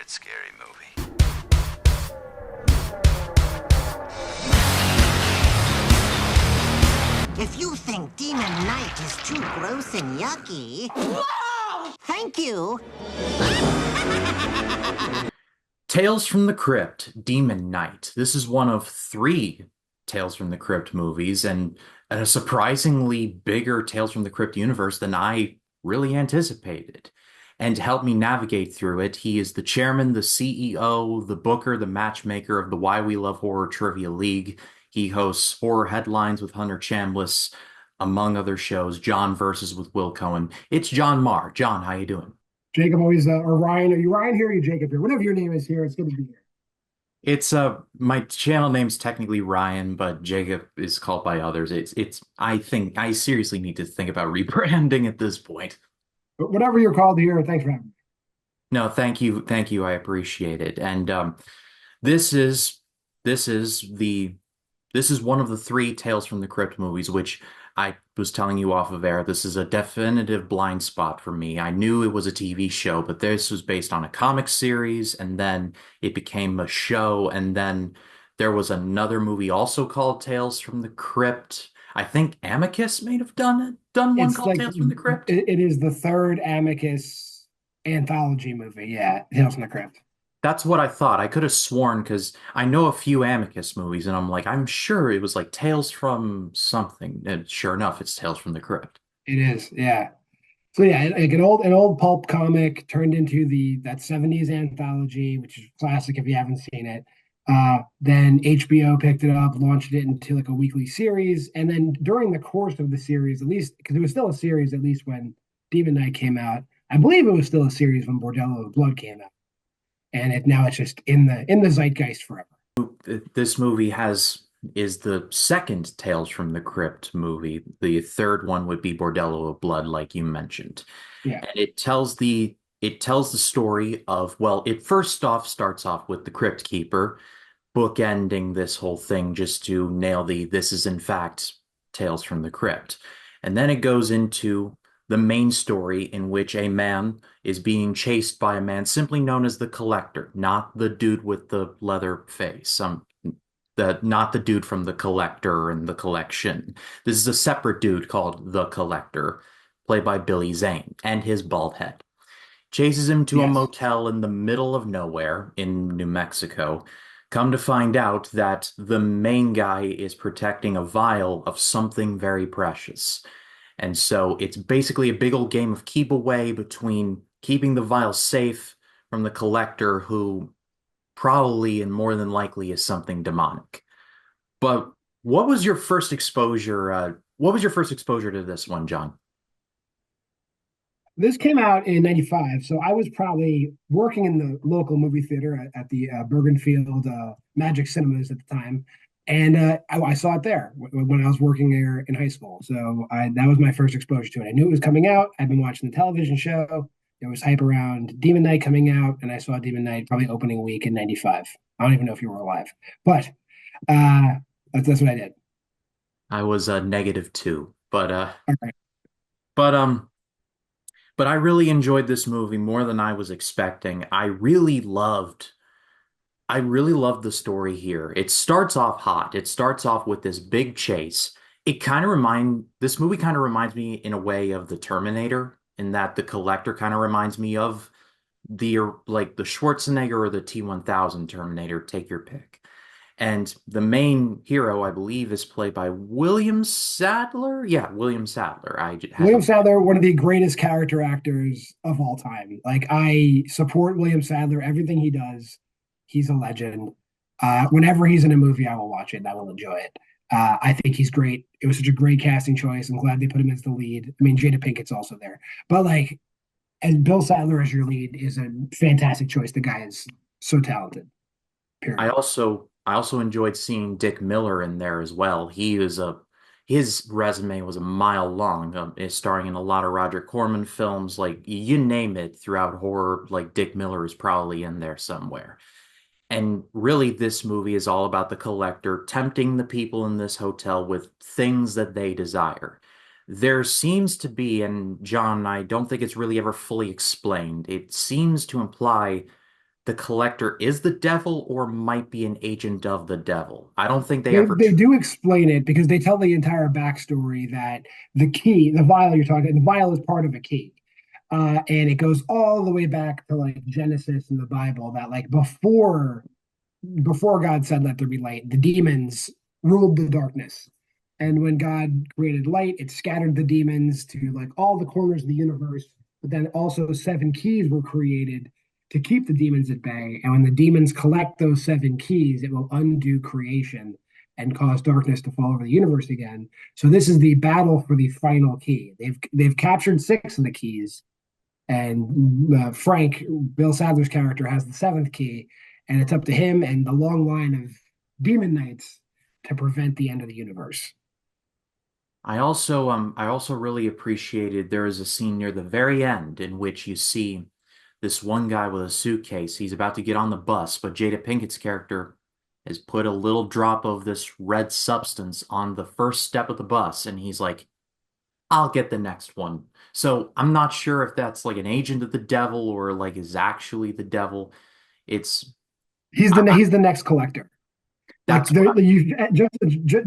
favorite scary movie. If you think Demon Knight is too gross and yucky... Whoa! Thank you. Tales from the Crypt, Demon Knight. This is one of three Tales from the Crypt movies, and a surprisingly bigger Tales from the Crypt universe than I really anticipated. And to help me navigate through it, he is the chairman, the CEO, the booker, the matchmaker of the Why We Love Horror Trivia League. He hosts Horror Headlines with Hunter Chambliss, among other shows, John versus with Will Cohen. It's John Maher. John, how you doing? Jacob always, or Ryan, are you Ryan here or are you Jacob here? Whatever your name is here, it's good to be here. It's my channel name's technically Ryan, but Jacob is called by others. It's I think I seriously need to think about rebranding at this point. But whatever you're called here, thanks for having me. No, thank you. I appreciate it. And this is this is the this is one of the three Tales from the Crypt movies, which I was telling you off of air. This is a definitive blind spot for me. I knew it was a TV show, but this was based on a comic series, and then it became a show, and then there was another movie also called Tales from the Crypt. I think Amicus may have done one It's called like Tales from the Crypt. it is the third Amicus anthology movie. Yeah, Tales from the Crypt. That's what I thought. I could have sworn because I know a few Amicus movies, and I'm like, I'm sure it was like Tales from something. And sure enough, it's Tales from the Crypt. It is, yeah. So yeah, like an old pulp comic turned into that '70s anthology, which is classic if you haven't seen it. Then HBO picked it up, launched it into like a weekly series, and then during the course of the series, at least because it was still a series, at least when Demon Knight came out, I believe it was still a series when Bordello of Blood came out, and now it's just in the zeitgeist forever. This movie is the second Tales from the Crypt movie. The third one would be Bordello of Blood, like you mentioned. Yeah, And it tells the story of, well, it first off starts off with the Crypt Keeper bookending this whole thing just to nail this is in fact Tales from the Crypt. And then it goes into the main story in which a man is being chased by a man simply known as the Collector, not the dude with the leather face. Not the dude from the Collector and the Collection. This is a separate dude called the Collector, played by Billy Zane, and his bald head. Chases him to a yes, motel in the middle of nowhere in New Mexico. Come to find out that the main guy is protecting a vial of something very precious. And so it's basically a big old game of keep away between keeping the vial safe from the Collector, who probably and more than likely is something demonic. But what was your first exposure? What was your first exposure to this one, John? this came out in '95, so I was probably working in the local movie theater at the Bergenfield Magic Cinemas at the time, and I saw it there when I was working there in high school. So that was my first exposure to it. I knew it was coming out. I've been watching the television show. There was hype around Demon Knight coming out, and I saw Demon Knight probably opening week in '95. I don't even know if you were alive, but uh, that's what I did. I was a -2, All right. but um, but I really enjoyed this movie more than I was expecting. I really loved the story here. It starts off hot. It starts off with this big chase. This movie kind of reminds me in a way of the Terminator, in that the Collector kind of reminds me of the Schwarzenegger or the T-1000 Terminator, take your pick. And the main hero, I believe, is played by William Sadler. Yeah, William Sadler. Had William to Sadler, one of the greatest character actors of all time. Like I support William Sadler, everything he does. He's a legend. Whenever he's in a movie, I will watch it and I will enjoy it. I think he's great. It was such a great casting choice. I'm glad they put him as the lead. I mean, Jada Pinkett's also there, but like, as Bill Sadler as your lead is a fantastic choice. The guy is so talented. I Period. also enjoyed seeing Dick Miller in there as well. His resume was a mile long, is starring in a lot of Roger Corman films, like you name it throughout horror, like Dick Miller is probably in there somewhere. And really, this movie is all about the Collector tempting the people in this hotel with things that they desire. There seems to be, and John, I don't think it's really ever fully explained, it seems to imply the collector is the devil or might be an agent of the devil. I don't think they They ever. they do explain it because they tell the entire backstory that the key, the vial you're talking, the vial is part of a key. And it goes all the way back to like Genesis in the Bible that like before God said let there be light, the demons ruled the darkness. And when God created light, it scattered the demons to like all the corners of the universe. But then also seven keys were created to keep the demons at bay. And when the demons collect those seven keys, it will undo creation and cause darkness to fall over the universe again. So this is the battle for the final key. They've captured six of the keys, and Frank, Bill Sadler's character, has the seventh key, and it's up to him and the long line of demon knights to prevent the end of the universe. I also really appreciated there is a scene near the very end in which you see this one guy with a suitcase. He's about to get on the bus, but Jada Pinkett's character has put a little drop of this red substance on the first step of the bus, and he's like, I'll get the next one. So I'm not sure if that's like an agent of the devil or like is actually the devil. It's He's the next collector. Like that's what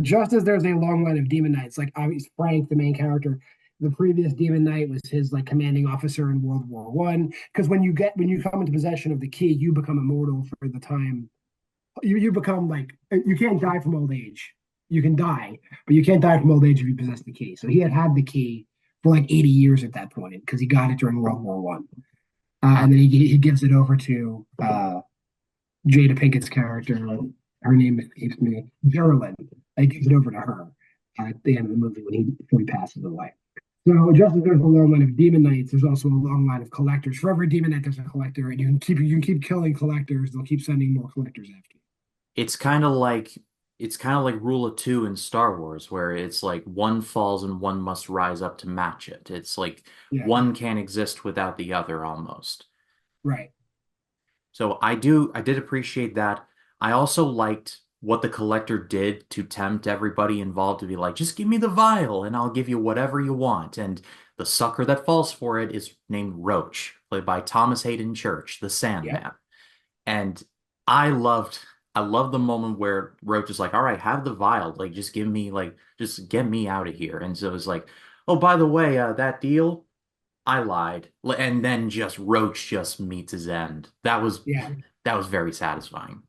just as there's a long line of demon knights, like obviously Frank, the main character, the previous demon knight was his like commanding officer in World War One. Because when you come into possession of the key, you become immortal for the time. You become like you can't die from old age. You can die, but you can't die from old age if you possess the key. So he had the key for like 80 years at that point because he got it during World War One, and then he gives it over to Jada Pinkett's character. Her name escapes me, Geraldine. He gives it over to her at the end of the movie before he passes away. So just as there's a long line of demon knights, there's also a long line of collectors. For every demon knight, there's a collector, and you can keep killing collectors. They'll keep sending more collectors after you. it's kind of like it's kind of like Rule of Two in Star Wars, where it's like one falls and one must rise up to match it. It's like Yeah, one can't exist without the other almost. right. So I did appreciate that. I also liked what the collector did to tempt everybody involved to be like, just give me the vial and I'll give you whatever you want. And the sucker that falls for it is named Roach, played by Thomas Hayden Church, the Yeah, Sandman. And I loved I loved the moment where Roach is like, all right, have the vial. Like, just give me like just get me out of here. And so it's like, oh, by the way, that deal, I lied. And then just Roach just meets his end. yeah, That was very satisfying.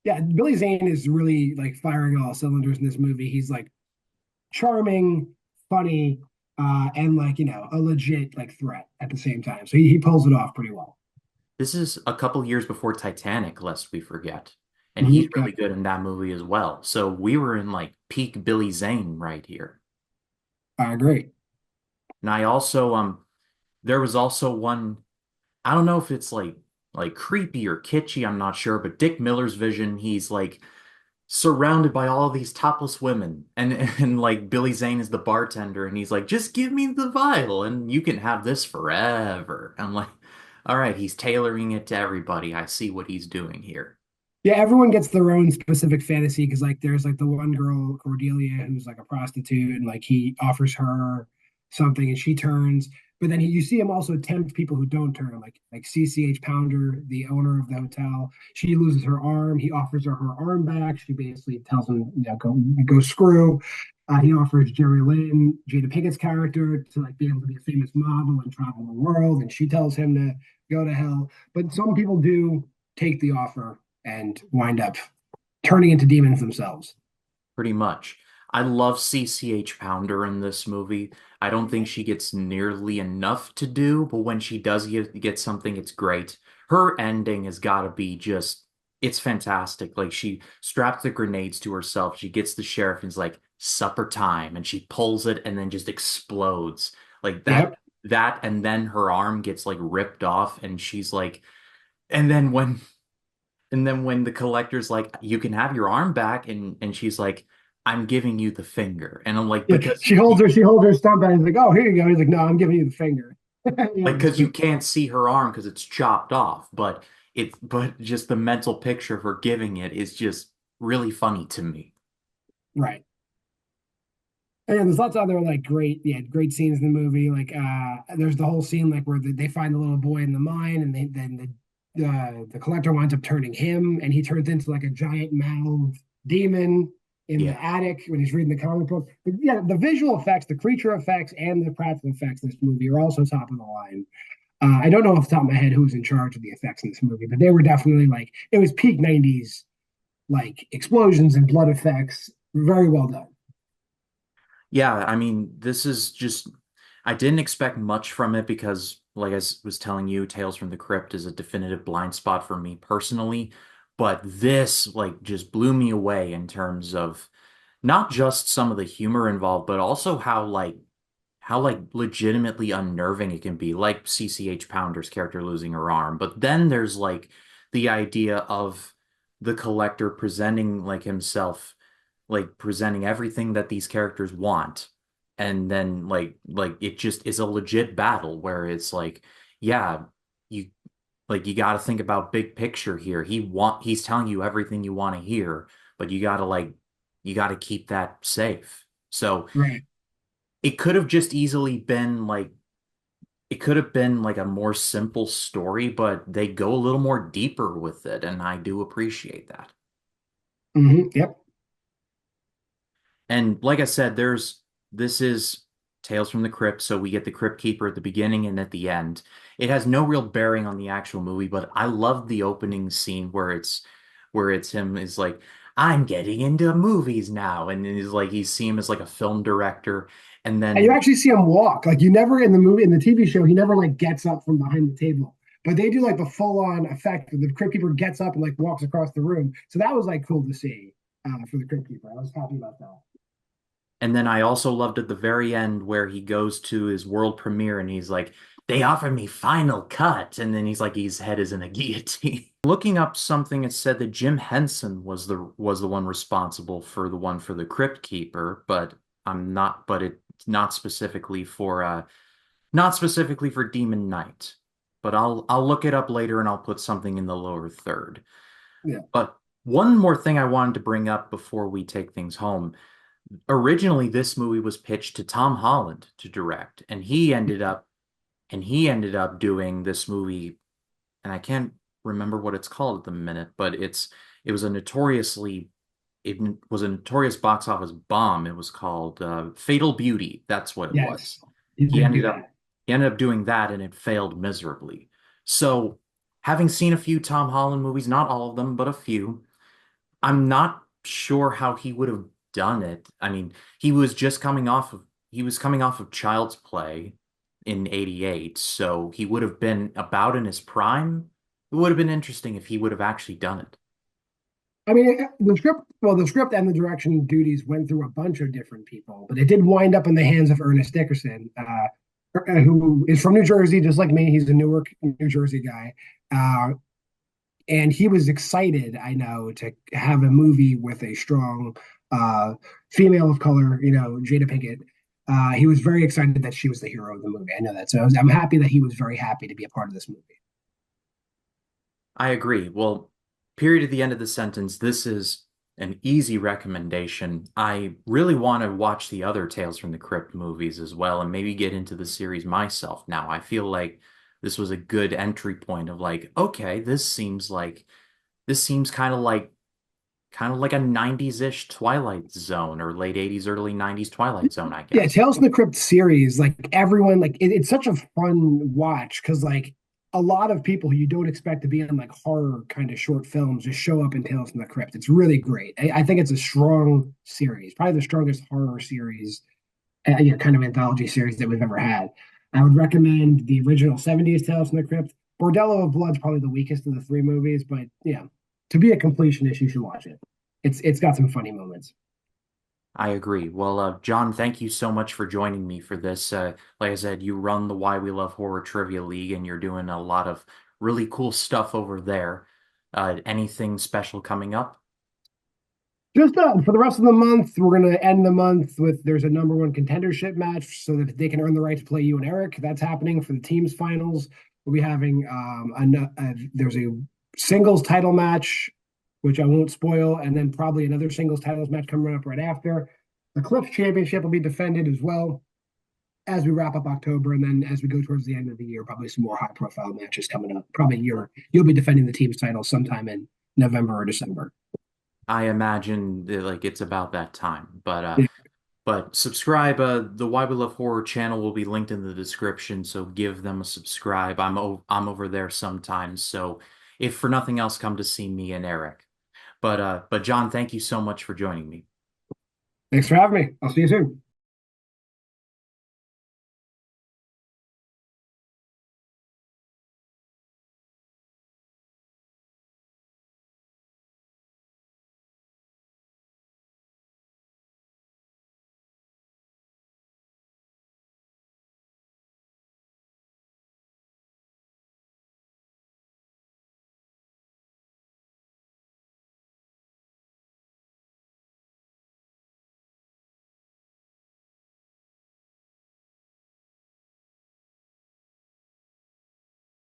yeah. Billy Zane is really like firing all cylinders in this movie. He's like charming, funny, and like a legit like threat at the same time. So he pulls it off pretty well. This is a couple years before Titanic, lest we forget. And he's Yeah, really good in that movie as well. So we were in like peak Billy Zane right here. I agree. And I also there was also one, I don't know if it's like creepy or kitschy, I'm not sure, but Dick Miller's vision, he's like surrounded by all these topless women and like Billy Zane is the bartender and he's like, just give me the vial and you can have this forever. I'm like, all right, he's tailoring it to everybody. I see what he's doing here. Yeah, everyone gets their own specific fantasy because like there's like the one girl, Cordelia, who's like a prostitute, and like he offers her something and she turns. But then you see him also tempt people who don't turn, like CCH Pounder, the owner of the hotel. She loses her arm. He offers her arm back. She basically tells him, go screw. He offers Jerry Lynn, Jada Pinkett's character, to like be able to be a famous model and travel the world, and she tells him to go to hell. But some people do take the offer and wind up turning into demons themselves. Pretty much. I love CCH Pounder in this movie. I don't think she gets nearly enough to do, but when she does get something, it's great. Her ending has got to be just, it's fantastic. Like she straps the grenades to herself. She gets the sheriff and is like, supper time. And she pulls it and then just explodes. Like Yep. that, and then her arm gets like ripped off and she's like, and then when the collector's like, you can have your arm back, and she's like, I'm giving you the finger. And I'm like, Yeah. because She holds her stump out and he's like, oh, here you go. He's like, no, I'm giving you the finger. Yeah, like because you can't see her arm because it's chopped off, but just the mental picture of her giving it is just really funny to me. right. And there's lots of other like great scenes in the movie. Like there's the whole scene like where they find the little boy in the mine and the collector winds up turning him, and he turns into like a giant mouthed demon in the Yeah. attic when he's reading the comic book. But yeah, the visual effects, the creature effects, and the practical effects in this movie are also top of the line. I don't know off the top of my head who's in charge of the effects in this movie, but they were definitely like it was peak '90s, like explosions and blood effects. Very well done. Yeah, I mean, this is just, I didn't expect much from it because, like was telling you, Tales from the Crypt is a definitive blind spot for me personally. But this, like, just blew me away in terms of not just some of the humor involved, but also how legitimately unnerving it can be, like CCH Pounder's character losing her arm. But then there's like the idea of the collector presenting like himself, like presenting everything that these characters want. And then like it just is a legit battle where it's like, yeah, you you got to think about big picture here. He's telling you everything you want to hear, but you got to keep that safe. So Right. it could have just easily been like it could have been like a more simple story, but they go a little more deeper with it, and I do appreciate that. Yep. And like I said, this is Tales from the Crypt, so we get the Crypt Keeper at the beginning and at the end. It has no real bearing on the actual movie, but I love the opening scene where it's him is like, I'm getting into movies now, and he's like you see him as like a film director, and And you then actually see him walk. Like you never in the movie, in the TV show, he never like gets up from behind the table. But they do like the full on effect where the Crypt Keeper gets up and like walks across the room. So that was like cool to see for the Crypt Keeper. I was happy about that. And then I also loved at the very end where he goes to his world premiere and he's like, they offered me final cut. And then he's like, his head is in a guillotine. Looking up something, it said that Jim Henson was the one responsible for the one for the Crypt Keeper, but it's not specifically for Demon Knight. But I'll look it up later and I'll put something in the lower third. Yeah. But one more thing I wanted to bring up before we take things home. Originally, this movie was pitched to Tom Holland to direct, and he ended up doing this movie, and I can't remember what it's called at the minute, but it was a notoriously it was a notorious box office bomb. It was called Fatal Beauty. That's what it was. Yes. He He did do ended up that. he ended up doing that, and it failed miserably. So, having seen a few Tom Holland movies, not all of them, but a few, I'm not sure how he would have done it. I mean, he was coming off of Child's Play in '88, so he would have been about in his prime. It would have been interesting if he would have actually done it. I mean, the script and the direction duties went through a bunch of different people, but it did wind up in the hands of Ernest Dickerson, who is from New Jersey, just like me. He's a Newark, New Jersey guy. And he was excited, I know, to have a movie with a strong uh, female of color, Jada Pinkett. He was very excited that she was the hero of the movie. I know that. So I'm happy that he was very happy to be a part of this movie. I agree. Well, period at the end of the sentence, this is an easy recommendation. I really want to watch the other Tales from the Crypt movies as well and maybe get into the series myself now. I feel like this was a good entry point of like, okay, this seems kind of like a 90s-ish Twilight Zone or late 80s, early 90s Twilight Zone, I Yeah, guess. Tales from the Crypt series, like everyone, like it's such a fun watch because like a lot of people who you don't expect to be in like horror kind of short films just show up in Tales from the Crypt. It's really great. I think it's a strong series, probably the strongest horror series, kind of anthology series that we've ever had. I would recommend the original '70s Tales from the Crypt. Bordello of Blood's probably the weakest of the three movies, but yeah, to be a completionist, you should watch it. It's got some funny moments. I agree. Well, John, thank you so much for joining me for this. Like I said, you run the Why We Love Horror Trivia League, and you're doing a lot of really cool stuff over there. Anything special coming up? Just for the rest of the month, we're going to end the month with there's a number one contendership match so that they can earn the right to play you and Eric. That's happening for the teams finals. We'll be having there's a singles title match, which I won't spoil, and then probably another singles titles match coming up right after. The Cliff Championship will be defended as well. as we wrap up October, and then as we go towards the end of the year, probably some more high profile matches coming up. Probably you'll be defending the team's title sometime in November or December. I imagine that, like it's about that time. Yeah. But subscribe. The Why We Love Horror channel will be linked in the description, so give them a subscribe. I'm over there sometimes, so if for nothing else, come to see me and Eric. But John, thank you so much for joining me. Thanks for having me. I'll see you soon.